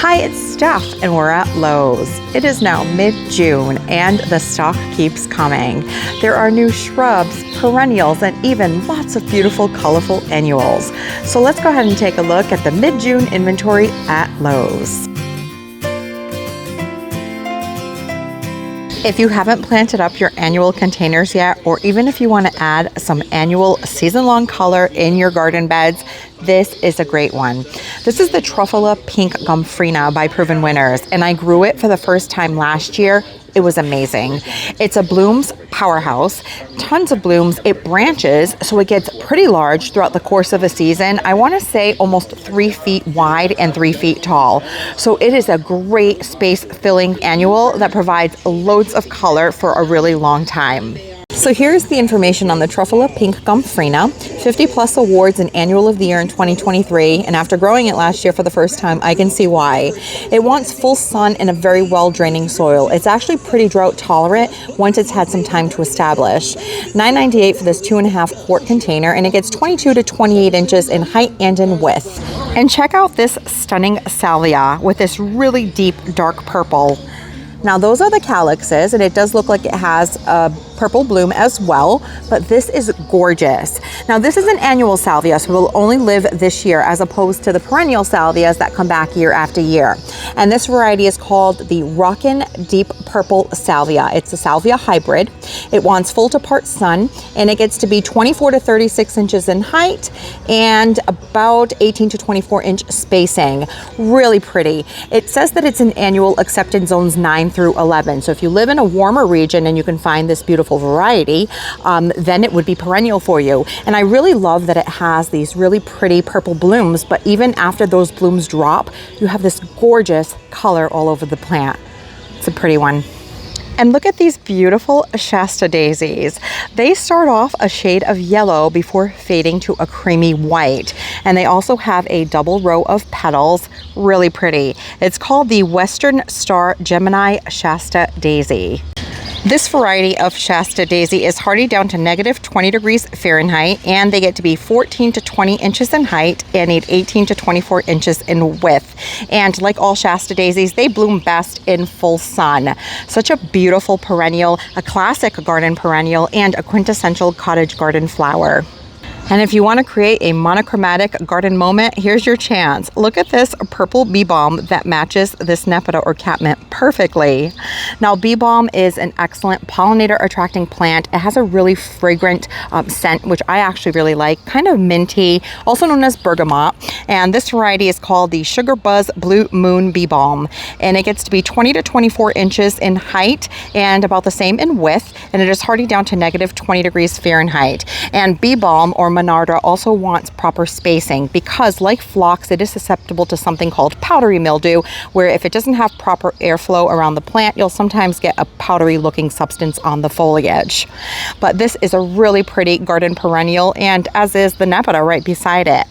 Hi, it's Steph, and we're at Lowe's. It is now mid-June, and the stock keeps coming. There are new shrubs, perennials, and even lots of beautiful, colorful annuals. So let's go ahead and take a look at the mid-June inventory at Lowe's. If you haven't planted up your annual containers yet, or even if you want to add some annual season-long color in your garden beds, this is a great one. This is the Truffula Pink Gomphrena by Proven Winners, and I grew it for the first time last year. It was amazing. It's a blooms powerhouse, tons of blooms. It branches, so it gets pretty large throughout the course of a season. I want to say almost 3 feet wide and 3 feet tall. So it is a great space filling annual that provides loads of color for a really long time. So here's the information on the Truffula Pink Gomphrena. 50 plus awards in Annual of the Year in 2023, and after growing it last year for the first time, I can see why. It wants full sun in a very well draining soil. It's actually pretty drought tolerant once it's had some time to establish. $9.98 for this 2.5 quart container, and it gets 22 to 28 inches in height and in width. And check out this stunning salvia with this really deep dark purple. Now those are the calyxes, and it does look like it has a purple bloom as well, but this is gorgeous. Now this is an annual salvia, so it will only live this year as opposed to the perennial salvias that come back year after year. And this variety is called the Rockin' Deep Purple Salvia. It's a salvia hybrid. It wants full to part sun, and it gets to be 24 to 36 inches in height and about 18 to 24 inch spacing. Really pretty. It says that it's an annual except in zones 9 through 11. So if you live in a warmer region and you can find this beautiful variety, then it would be perennial for you. And I really love that it has these really pretty purple blooms, but even after those blooms drop, you have this gorgeous color all over the plant. It's a pretty one. And look at these beautiful Shasta daisies. They start off a shade of yellow before fading to a creamy white. And they also have a double row of petals, really pretty. It's called the Western Star Gemini Shasta Daisy. This variety of Shasta daisy is hardy down to -20 degrees Fahrenheit, and they get to be 14 to 20 inches in height and need 18 to 24 inches in width. And like all Shasta daisies, they bloom best in full sun. Such a beautiful perennial, a classic garden perennial, and a quintessential cottage garden flower. And if you want to create a monochromatic garden moment, here's your chance. Look at this purple bee balm that matches this Nepeta or catmint perfectly. Now, bee balm is an excellent pollinator attracting plant. It has a really fragrant scent, which I actually really like, kind of minty, also known as bergamot. And this variety is called the Sugar Buzz Blue Moon Bee Balm. And it gets to be 20 to 24 inches in height and about the same in width. And it is hardy down to -20 degrees Fahrenheit. And bee balm or Monarda also wants proper spacing because, like phlox, it is susceptible to something called powdery mildew, where if it doesn't have proper airflow around the plant, you'll sometimes get a powdery looking substance on the foliage. But this is a really pretty garden perennial, and as is the Nepeta right beside it.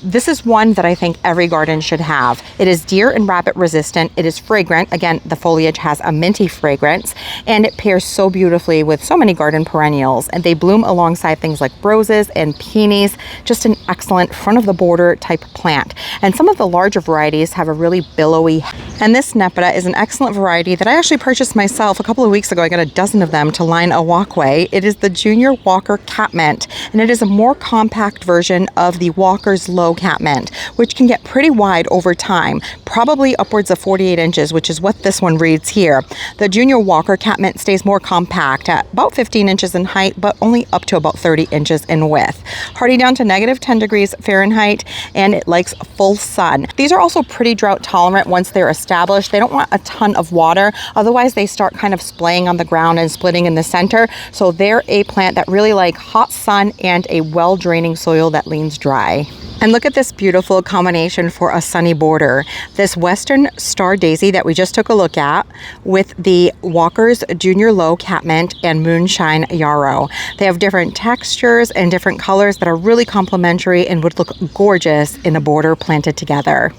This is one that I think every garden should have. It is deer and rabbit resistant. It is fragrant. Again, the foliage has a minty fragrance, and it pairs so beautifully with so many garden perennials, and they bloom alongside things like roses and peonies. Just an excellent front of the border type plant. And some of the larger varieties have a really billowy, and this Nepeta is an excellent variety that I actually purchased myself a couple of weeks ago. I got a dozen of them to line a walkway. It is the Junior Walker Catmint, and it is a more compact version of the Walker's Lowe Catmint, which can get pretty wide over time, probably upwards of 48 inches, which is what this one reads here. The Junior Walker Catmint stays more compact at about 15 inches in height, but only up to about 30 inches in width. Hardy down to -10 degrees Fahrenheit, and it likes full sun. These are also pretty drought tolerant once they're established. They don't want a ton of water, otherwise they start kind of splaying on the ground and splitting in the center. So they're a plant that really like hot sun and a well draining soil that leans dry. And look at this beautiful combination for a sunny border. This Western Star Daisy that we just took a look at with the Walker's Junior Lowe Catmint and Moonshine Yarrow. They have different textures and different colors that are really complementary and would look gorgeous in a border planted together.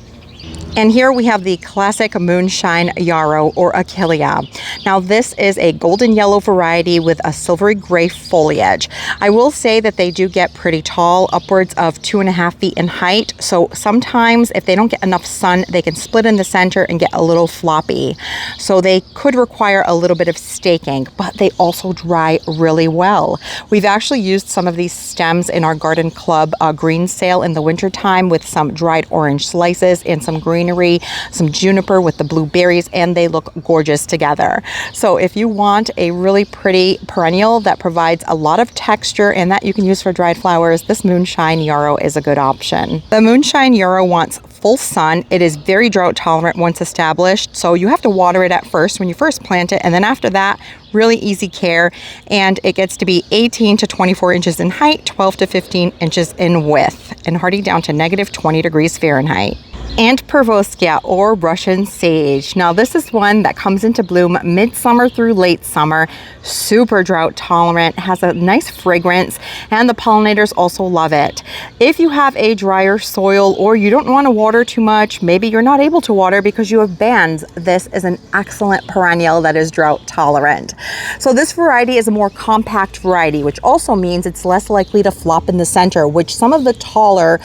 And here we have the classic moonshine yarrow or achillea. Now this is a golden yellow variety with a silvery gray foliage. I will say that they do get pretty tall, upwards of 2.5 feet in height. So sometimes if they don't get enough sun, they can split in the center and get a little floppy. So they could require a little bit of staking, but they also dry really well. We've actually used some of these stems in our garden club green sale in the wintertime with some dried orange slices and some greenery, some juniper with the blueberries, and they look gorgeous together. So if you want a really pretty perennial that provides a lot of texture and that you can use for dried flowers, this moonshine yarrow is a good option. The moonshine yarrow wants full sun. It is very drought tolerant once established, so you have to water it at first when you first plant it, and then after that, really easy care, and it gets to be 18 to 24 inches in height, 12 to 15 inches in width, and hardy down to -20 degrees Fahrenheit. And Pervoskia, or Russian sage. Now this is one that comes into bloom midsummer through late summer, super drought tolerant, has a nice fragrance, and the pollinators also love it. If you have a drier soil or you don't want to water too much, maybe you're not able to water because you have bands, this is an excellent perennial that is drought tolerant. So this variety is a more compact variety, which also means it's less likely to flop in the center, which some of the taller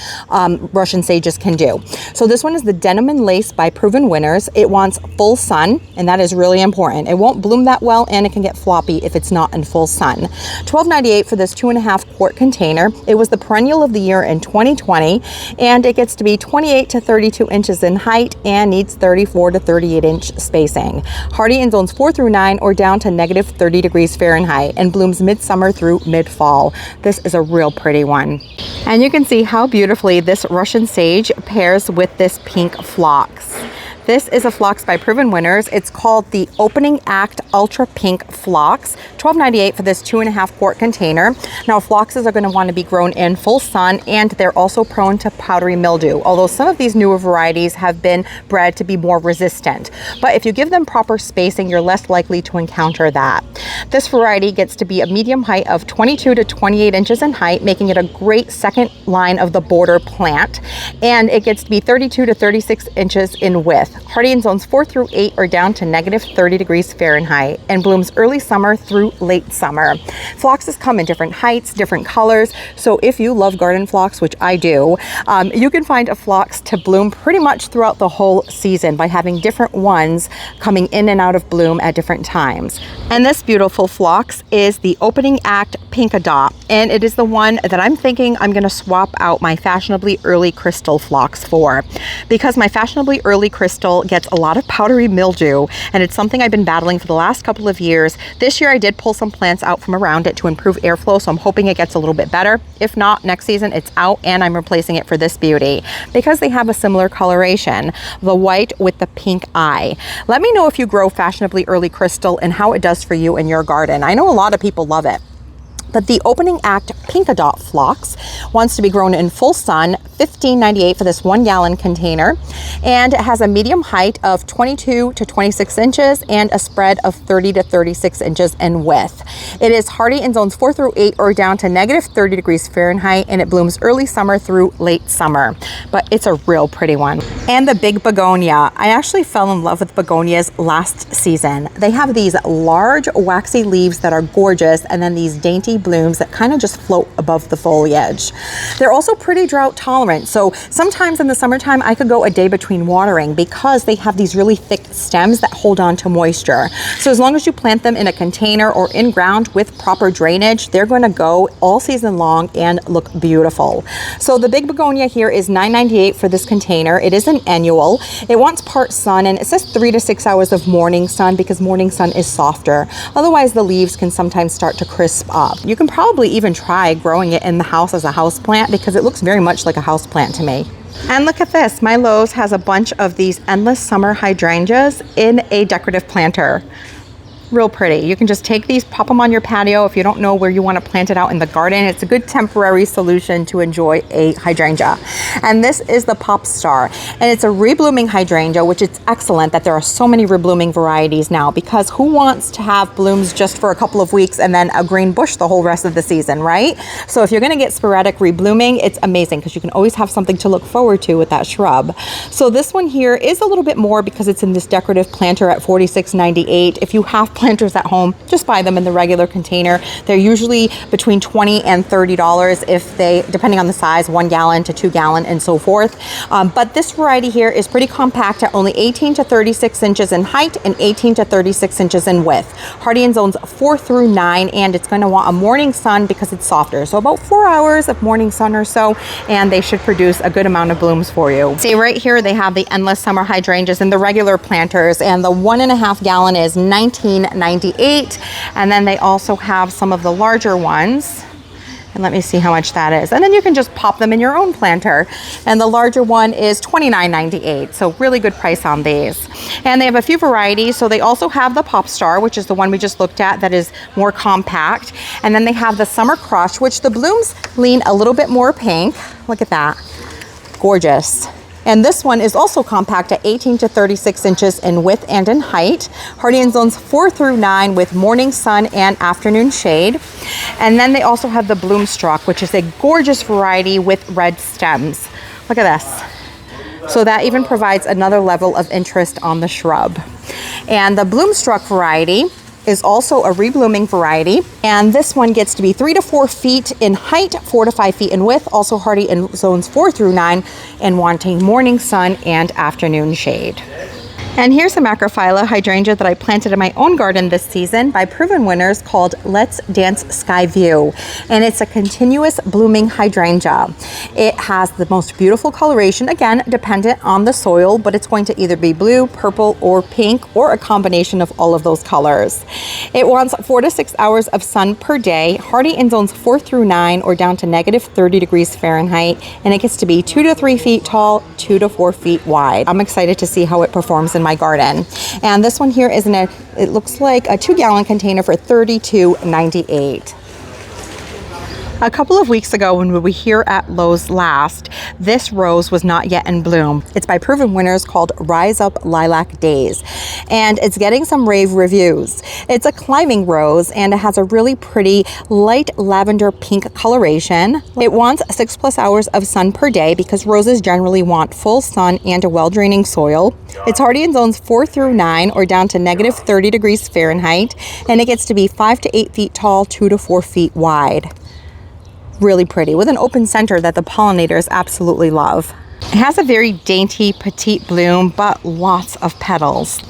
Russian sages can do. So this one is the Denim and Lace by Proven Winners. It wants full sun, and that is really important. It won't bloom that well, and it can get floppy if it's not in full sun. $12.98 for this 2.5 quart container. It was the perennial of the year in 2020, and it gets to be 28 to 32 inches in height and needs 34 to 38 inch spacing. Hardy in zones 4 through 9 or down to -30 degrees Fahrenheit, and blooms midsummer through mid-fall. This is a real pretty one. And you can see how beautifully this Russian sage pairs with this pink phlox. This is a phlox by Proven Winners. It's called the Opening Act Ultra Pink Phlox. $12.98 for this 2.5 quart container. Now phloxes are going to want to be grown in full sun, and they're also prone to powdery mildew, although some of these newer varieties have been bred to be more resistant. But if you give them proper spacing, you're less likely to encounter that. This variety gets to be a medium height of 22 to 28 inches in height, making it a great second line of the border plant. And it gets to be 32 to 36 inches in width. Hardy in zones 4 through 8 or down to -30 degrees Fahrenheit, and blooms early summer through late summer. Phloxes come in different heights, different colors, so if you love garden phlox, which I do, you can find a phlox to bloom pretty much throughout the whole season by having different ones coming in and out of bloom at different times. And this beautiful phlox is the Opening Act Pinkadot, and it is the one that I'm thinking I'm going to swap out my Fashionably Early Crystal phlox for, because my Fashionably Early Crystal gets a lot of powdery mildew, and it's something I've been battling for the last couple of years. This year I did pull some plants out from around it to improve airflow, so I'm hoping it gets a little bit better. If not, next season it's out, and I'm replacing it for this beauty because they have a similar coloration, the white with the pink eye. Let me know if you grow Fashionably Early Crystal and how it does for you in your garden. I know a lot of people love it. But the Opening Act Pinkadot Phlox wants to be grown in full sun, $15.98 for this 1 gallon container, and it has a medium height of 22 to 26 inches and a spread of 30 to 36 inches in width. It is hardy in zones 4 through 8 or down to -30 degrees Fahrenheit, and it blooms early summer through late summer, but it's a real pretty one. And the big begonia. I actually fell in love with begonias last season. They have these large waxy leaves that are gorgeous, and then these dainty blooms that kind of just float above the foliage. They're also pretty drought tolerant, so sometimes in the summertime I could go a day between watering because they have these really thick stems that hold on to moisture. So as long as you plant them in a container or in ground with proper drainage, they're going to go all season long and look beautiful. So the big begonia here is $9.98 for this container. It is an annual. It wants part sun, and it says 3 to 6 hours of morning sun because morning sun is softer. Otherwise the leaves can sometimes start to crisp up. You can probably even try growing it in the house as a house plant because it looks very much like a house plant to me. And look at this, my Lowe's has a bunch of these endless summer hydrangeas in a decorative planter. Real pretty. You can just take these, pop them on your patio if you don't know where you want to plant it out in the garden. It's a good temporary solution to enjoy a hydrangea. And this is the Pop Star. And it's a reblooming hydrangea, which is excellent that there are so many reblooming varieties now, because who wants to have blooms just for a couple of weeks and then a green bush the whole rest of the season, right? So if you're going to get sporadic reblooming, it's amazing because you can always have something to look forward to with that shrub. So this one here is a little bit more because it's in this decorative planter at $46.98. If you have planters at home, just buy them in the regular container. They're usually between $20 and $30 if they, depending on the size, 1 gallon to 2 gallon and so forth. But this variety here is pretty compact at only 18 to 36 inches in height and 18 to 36 inches in width. Hardy in zones 4 through 9, and it's going to want a morning sun because it's softer. So about 4 hours of morning sun or so, and they should produce a good amount of blooms for you. See right here, they have the endless summer hydrangeas in the regular planters, and the 1.5 gallon is $19.98. And then they also have some of the larger ones. And let me see how much that is. And then you can just pop them in your own planter. And the larger one is $29.98. So really good price on these. And they have a few varieties. So they also have the Pop Star, which is the one we just looked at, that is more compact. And then they have the Summer Crush, which the blooms lean a little bit more pink. Look at that. Gorgeous. And this one is also compact at 18 to 36 inches in width and in height. Hardy in zones 4 through 9 with morning sun and afternoon shade. And then they also have the Bloomstruck, which is a gorgeous variety with red stems. Look at this. So that even provides another level of interest on the shrub. And the Bloomstruck variety is also a reblooming variety, and this one gets to be 3 to 4 feet in height, 4 to 5 feet in width, also hardy in zones 4 through 9 and wanting morning sun and afternoon shade. And here's a macrophylla hydrangea that I planted in my own garden this season by proven winners called Let's Dance Sky View. And it's a continuous blooming hydrangea. It has the most beautiful coloration, again, dependent on the soil, but it's going to either be blue, purple, or pink, or a combination of all of those colors. It wants 4 to 6 hours of sun per day, hardy in zones 4 through 9 or down to negative 30 degrees Fahrenheit, and it gets to be 2 to 3 feet tall, 2 to 4 feet wide. I'm excited to see how it performs in my garden. And this one here is it looks like a 2 gallon container for $32.98. A couple of weeks ago when we were here at Lowe's last, this rose was not yet in bloom. It's by proven winners called Rise Up Lilac Days, and it's getting some rave reviews. It's a climbing rose, and it has a really pretty light lavender pink coloration. It wants 6+ hours of sun per day because roses generally want full sun and a well-draining soil. It's hardy in zones 4 through 9 or down to negative 30 degrees Fahrenheit, and it gets to be 5 to 8 feet tall, 2 to 4 feet wide. Really pretty, with an open center that the pollinators absolutely love. It has a very dainty, petite bloom, but lots of petals.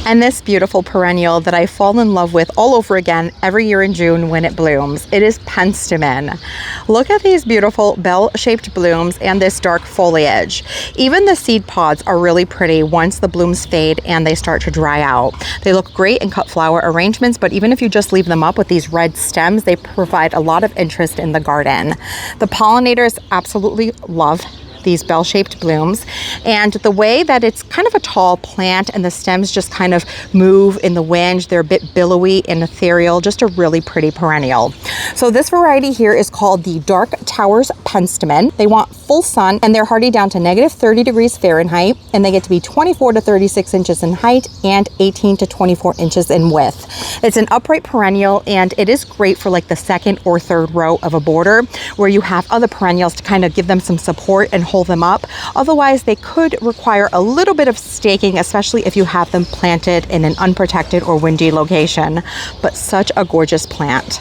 And this beautiful perennial that I fall in love with all over again every year in June when it blooms. It is Penstemon. Look at these beautiful bell-shaped blooms and this dark foliage. Even the seed pods are really pretty once the blooms fade and they start to dry out. They look great in cut flower arrangements, but even if you just leave them up with these red stems, they provide a lot of interest in the garden. The pollinators absolutely love these bell-shaped blooms, and the way that it's kind of a tall plant and the stems just kind of move in the wind, they're a bit billowy and ethereal, just a really pretty perennial. So this variety here is called the Dark Towers Penstemon. They want full sun, and they're hardy down to negative 30 degrees Fahrenheit, and they get to be 24 to 36 inches in height and 18 to 24 inches in width. It's an upright perennial, and it is great for like the second or third row of a border where you have other perennials to kind of give them some support and hold them up. Otherwise, they could require a little bit of staking, especially if you have them planted in an unprotected or windy location. But such a gorgeous plant.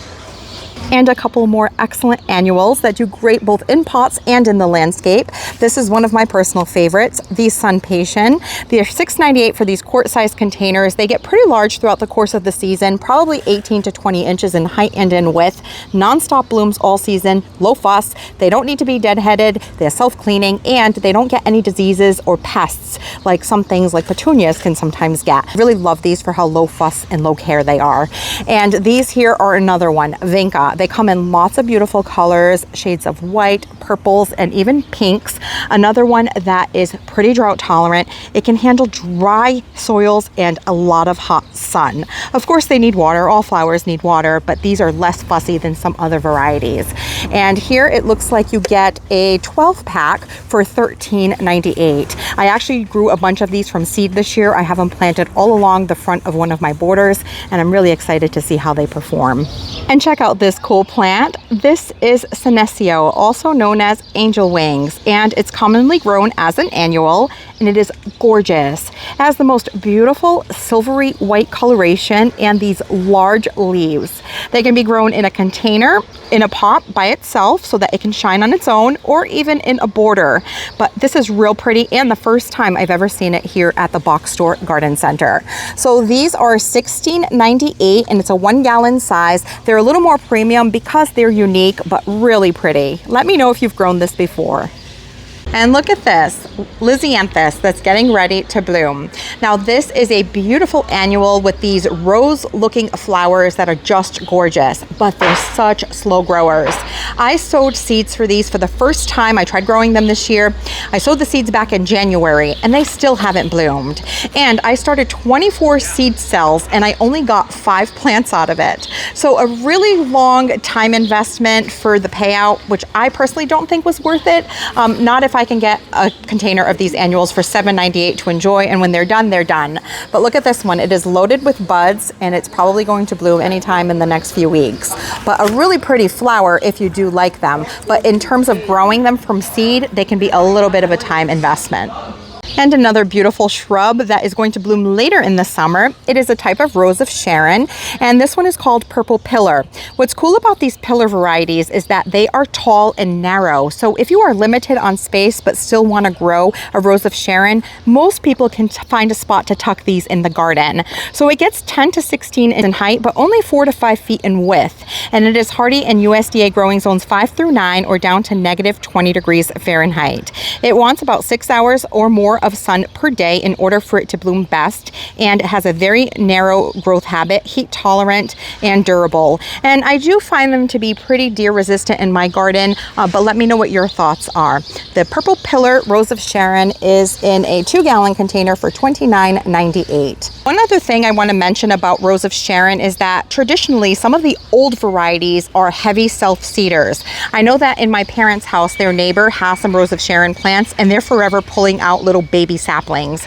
And a couple more excellent annuals that do great both in pots and in the landscape. This is one of my personal favorites, the Sun Patient. They're $6.98 for these quart-sized containers. They get pretty large throughout the course of the season, probably 18 to 20 inches in height and in width. Non-stop blooms all season, low fuss. They don't need to be deadheaded. They're self-cleaning, and they don't get any diseases or pests like some things like petunias can sometimes get. I really love these for how low fuss and low care they are. And these here are another one, Vinca. They come in lots of beautiful colors, shades of white, purples, and even pinks. Another one that is pretty drought tolerant. It can handle dry soils and a lot of hot sun. Of course, they need water. All flowers need water, but these are less fussy than some other varieties. And here it looks like you get a 12 pack for $13.98. I actually grew a bunch of these from seed this year. I have them planted all along the front of one of my borders, and I'm really excited to see how they perform. And check out this cool plant. This is Senecio, also known as angel wings, and it's commonly grown as an annual, and it is gorgeous. It has the most beautiful silvery white coloration and these large leaves. They can be grown in a container, in a pot by itself so that it can shine on its own, or even in a border. But this is real pretty, and the first time I've ever seen it here at the Box Store Garden Center. So these are $16.98, and it's a 1 gallon size. They're a little more premium because they're unique, but really pretty. Let me know if you've grown this before. And look at this, Lisianthus that's getting ready to bloom. Now this is a beautiful annual with these rose-looking flowers that are just gorgeous, but they're such slow growers. I sowed seeds for these for the first time. I tried growing them this year. I sowed the seeds back in January, and they still haven't bloomed. And I started 24 seed cells, and I only got 5 plants out of it. So a really long time investment for the payout, which I personally don't think was worth it. Not if I can get a container of these annuals for $7.98 to enjoy, and when they're done, they're done. But look at this one. It is loaded with buds, and it's probably going to bloom anytime in the next few weeks. But a really pretty flower if you do like them. But in terms of growing them from seed, they can be a little bit of a time investment. And another beautiful shrub that is going to bloom later in the summer. It is a type of rose of Sharon, and this one is called Purple Pillar. What's cool about these pillar varieties is that they are tall and narrow. So if you are limited on space but still want to grow a rose of Sharon, most people can find a spot to tuck these in the garden. So it gets 10 to 16 in height, but only 4 to 5 feet in width. And it is hardy in USDA growing zones 5 through 9 or down to negative 20 degrees Fahrenheit. It wants about 6 hours or more of sun per day in order for it to bloom best, and it has a very narrow growth habit, heat tolerant and durable. And I do find them to be pretty deer resistant in my garden, but let me know what your thoughts are. The Purple Pillar Rose of Sharon is in a 2 gallon container for $29.98. One other thing I want to mention about Rose of Sharon is that traditionally some of the old varieties are heavy self-seeders. I know that in my parents' house, their neighbor has some Rose of Sharon plants, and they're forever pulling out little baby saplings.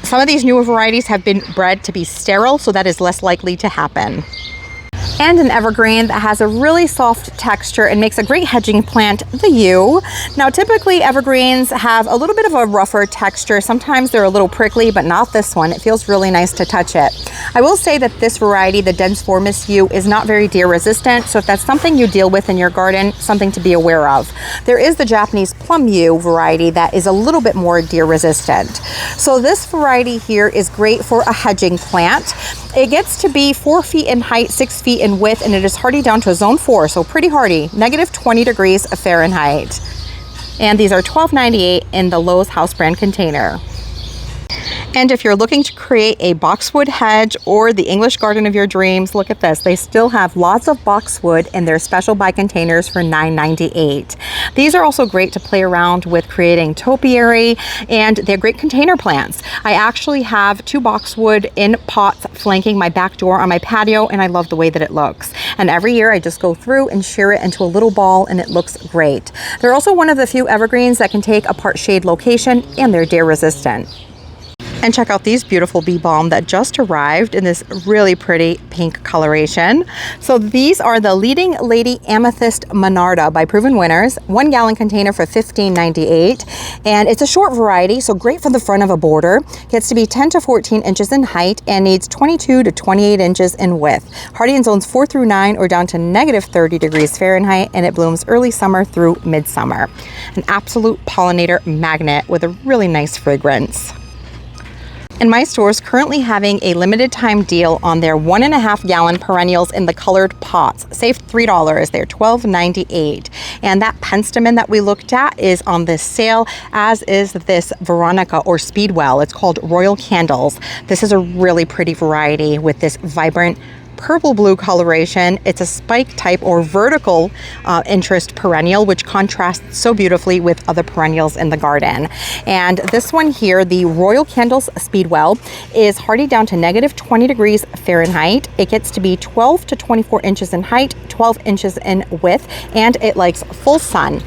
Some of these newer varieties have been bred to be sterile, so that is less likely to happen. And an evergreen that has a really soft texture and makes a great hedging plant, the yew. Now typically evergreens have a little bit of a rougher texture. Sometimes they're a little prickly, but not this one. It feels really nice to touch it. I will say that this variety, the densiformis yew, is not very deer resistant, so if that's something you deal with in your garden, something to be aware of. There is the Japanese plum yew variety that is a little bit more deer resistant. So this variety here is great for a hedging plant. It gets to be 4 feet in height, 6 feet in width, and it is hardy down to zone 4, so pretty hardy, negative 20 degrees Fahrenheit. And these are $12.98 in the Lowe's house brand container. And if you're looking to create a boxwood hedge or the English garden of your dreams, look at this. They still have lots of boxwood in their special buy containers for $9.98. These are also great to play around with creating topiary, and they're great container plants. I actually have 2 boxwood in pots flanking my back door on my patio, and I love the way that it looks. And every year I just go through and shear it into a little ball, and it looks great. They're also one of the few evergreens that can take a part shade location, and they're deer resistant. And check out these beautiful bee balm that just arrived in this really pretty pink coloration. So these are the Leading Lady Amethyst Monarda by Proven Winners, 1 gallon container for $15.98. And it's a short variety, so great for the front of a border. Gets to be 10 to 14 inches in height and needs 22 to 28 inches in width. Hardy in zones 4 through 9 or down to negative 30 degrees Fahrenheit, and it blooms early summer through midsummer. An absolute pollinator magnet with a really nice fragrance. And my store is currently having a limited time deal on their 1.5 gallon perennials in the colored pots. Save $3. They're $12.98. And that Penstemon that we looked at is on this sale, as is this Veronica or Speedwell. It's called Royal Candles. This is a really pretty variety with this vibrant purple blue coloration. It's a spike type or vertical interest perennial, which contrasts so beautifully with other perennials in the garden. And this one here, the Royal Candles Speedwell, is hardy down to -20 degrees Fahrenheit. It gets to be 12 to 24 inches in height, 12 inches in width, and it likes full sun.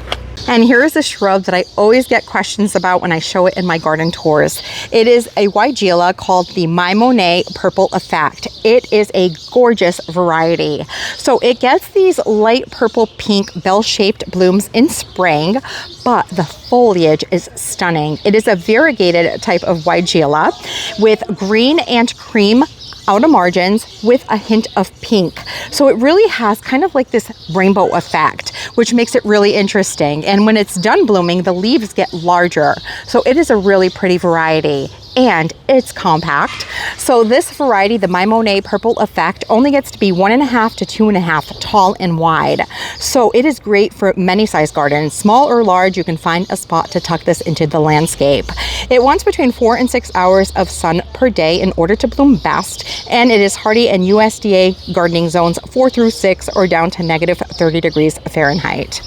And here's a shrub that I always get questions about when I show it in my garden tours. It is a Weigela called the My Monet Purple Effect. It is a gorgeous variety. So it gets these light purple pink bell-shaped blooms in spring, but the foliage is stunning. It is a variegated type of Weigela with green and cream outer margins with a hint of pink. So it really has kind of like this rainbow effect, which makes it really interesting. And when it's done blooming, the leaves get larger. So it is a really pretty variety. And it's compact. So this variety, the My Monet Purple Effect, only gets to be 1.5 to 2.5 tall and wide. So it is great for many size gardens. Small or large, you can find a spot to tuck this into the landscape. It wants between 4 and 6 hours of sun per day in order to bloom best. And it is hardy in USDA gardening zones 4 through 6 or down to -30 degrees Fahrenheit.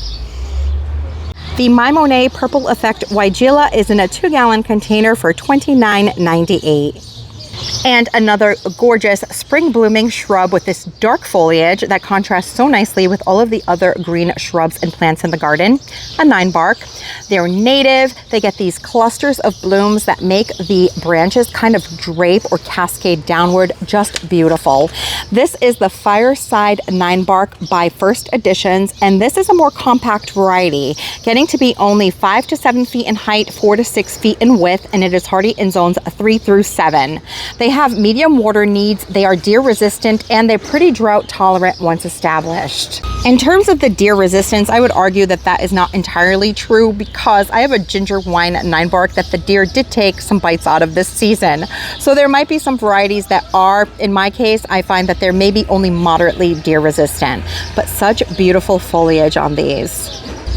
The My Monet Purple Effect Weigela is in a 2-gallon container for $29.98. And another gorgeous spring blooming shrub with this dark foliage that contrasts so nicely with all of the other green shrubs and plants in the garden, a 9-bark. They're native. They get these clusters of blooms that make the branches kind of drape or cascade downward, just beautiful. This is the Fireside 9-bark by First Editions, and this is a more compact variety, getting to be only 5 to 7 feet in height, 4 to 6 feet in width, and it is hardy in zones 3 through 7. They have medium water needs, they are deer resistant, and they're pretty drought tolerant once established. In terms of the deer resistance, I would argue that that is not entirely true because I have a ginger wine 9-bark that the deer did take some bites out of this season. So there might be some varieties that are, in my case, I find that they're maybe only moderately deer resistant, but such beautiful foliage on these.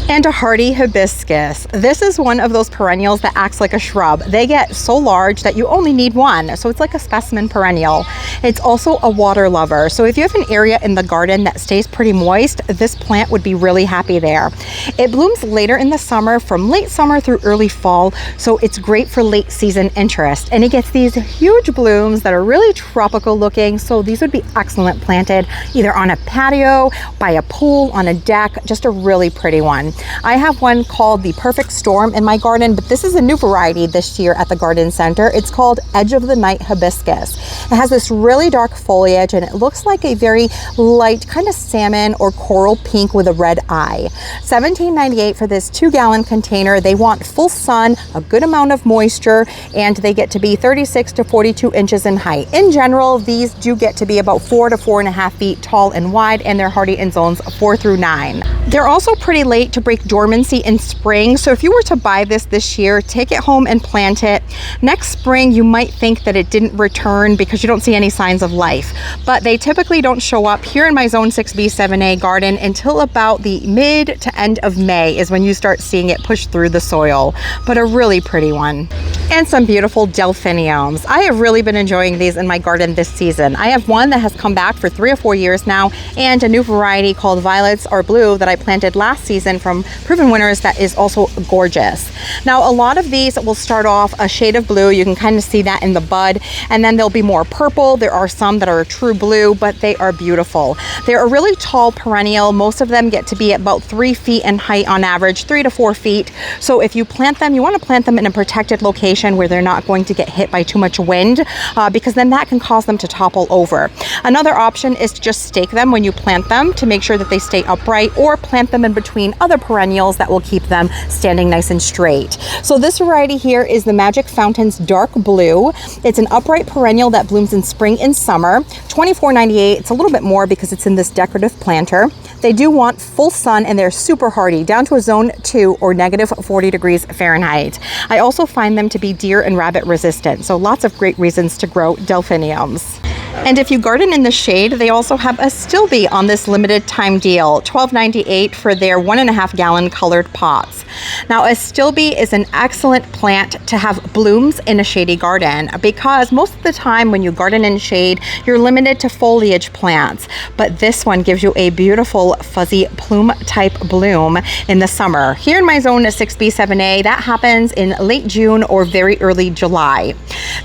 And a hardy hibiscus. This is one of those perennials that acts like a shrub. They get so large that you only need one. So it's like a specimen perennial. It's also a water lover. So if you have an area in the garden that stays pretty moist, this plant would be really happy there. It blooms later in the summer, from late summer through early fall. So it's great for late season interest. And it gets these huge blooms that are really tropical looking. So these would be excellent planted either on a patio, by a pool, on a deck, just a really pretty one. I have one called the Perfect Storm in my garden, but this is a new variety this year at the garden center. It's called Edge of the Night Hibiscus. It has this really dark foliage and it looks like a very light kind of salmon or coral pink with a red eye. $17.98 for this 2-gallon container. They want full sun, a good amount of moisture, and they get to be 36 to 42 inches in height. In general, these do get to be about 4 to 4.5 feet tall and wide, and they're hardy in zones 4 through 9. They're also pretty late to break dormancy in spring. So if you were to buy this year, take it home and plant it. Next spring, you might think that it didn't return because you don't see any signs of life, but they typically don't show up here in my Zone 6B 7A garden until about the mid to end of May is when you start seeing it push through the soil, but a really pretty one. And some beautiful delphiniums. I have really been enjoying these in my garden this season. I have one that has come back for 3 or 4 years now, and a new variety called Violets Are Blue that I planted last season from Proven Winners that is also gorgeous. Now, a lot of these will start off a shade of blue. You can kind of see that in the bud, and then there'll be more purple. There are some that are a true blue, but they are beautiful. They're a really tall perennial. Most of them get to be about 3 feet in height on average, 3 to 4 feet. So if you plant them, you want to plant them in a protected location where they're not going to get hit by too much wind, because then that can cause them to topple over. Another option is to just stake them when you plant them to make sure that they stay upright, or plant them in between other perennials that will keep them standing nice and straight. So this variety here is the Magic Fountains Dark Blue. It's an upright perennial that blooms in spring and summer. $24.98. It's a little bit more because it's in this decorative planter. They do want full sun and they're super hardy, down to a zone 2 or -40 degrees Fahrenheit. I also find them to be deer and rabbit resistant, so lots of great reasons to grow delphiniums. And if you garden in the shade, they also have a Stilby on this limited time deal, $12.98 for their 1.5 gallon colored pots. Now, a Stilby is an excellent plant to have blooms in a shady garden because most of the time when you garden in shade, you're limited to foliage plants. But this one gives you a beautiful fuzzy plume type bloom in the summer. Here in my zone 6B7A, that happens in late June or very early July.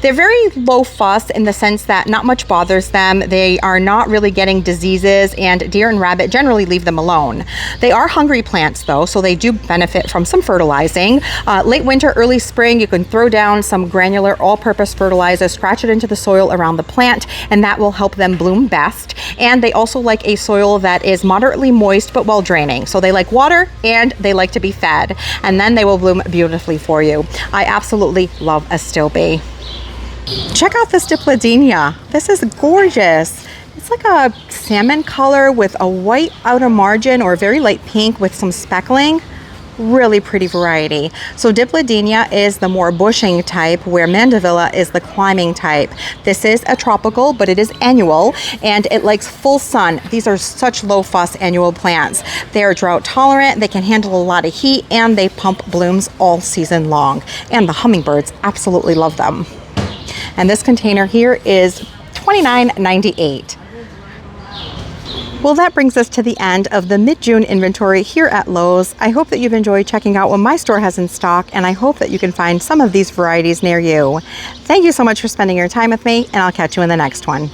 They're very low fuss in the sense that not much bothers them. They are not really getting diseases, and deer and rabbit generally leave them alone. They are hungry plants though, so they do benefit from some fertilizing. Late winter, early spring, you can throw down some granular all-purpose fertilizer, scratch it into the soil around the plant, and that will help them bloom best. And they also like a soil that is moderately moist but well draining. So they like water and they like to be fed, and then they will bloom beautifully for you. I absolutely love a Stilby. Check out this Dipladenia. This is gorgeous. It's like a salmon color with a white outer margin or very light pink with some speckling. Really pretty variety. So Dipladenia is the more bushing type, where Mandevilla is the climbing type. This is a tropical, but it is annual, and it likes full sun. These are such low fuss annual plants. They are drought tolerant, they can handle a lot of heat, and they pump blooms all season long. And the hummingbirds absolutely love them. And this container here is $29.98. Well, that brings us to the end of the mid-June inventory here at Lowe's. I hope that you've enjoyed checking out what my store has in stock, and I hope that you can find some of these varieties near you. Thank you so much for spending your time with me, and I'll catch you in the next one.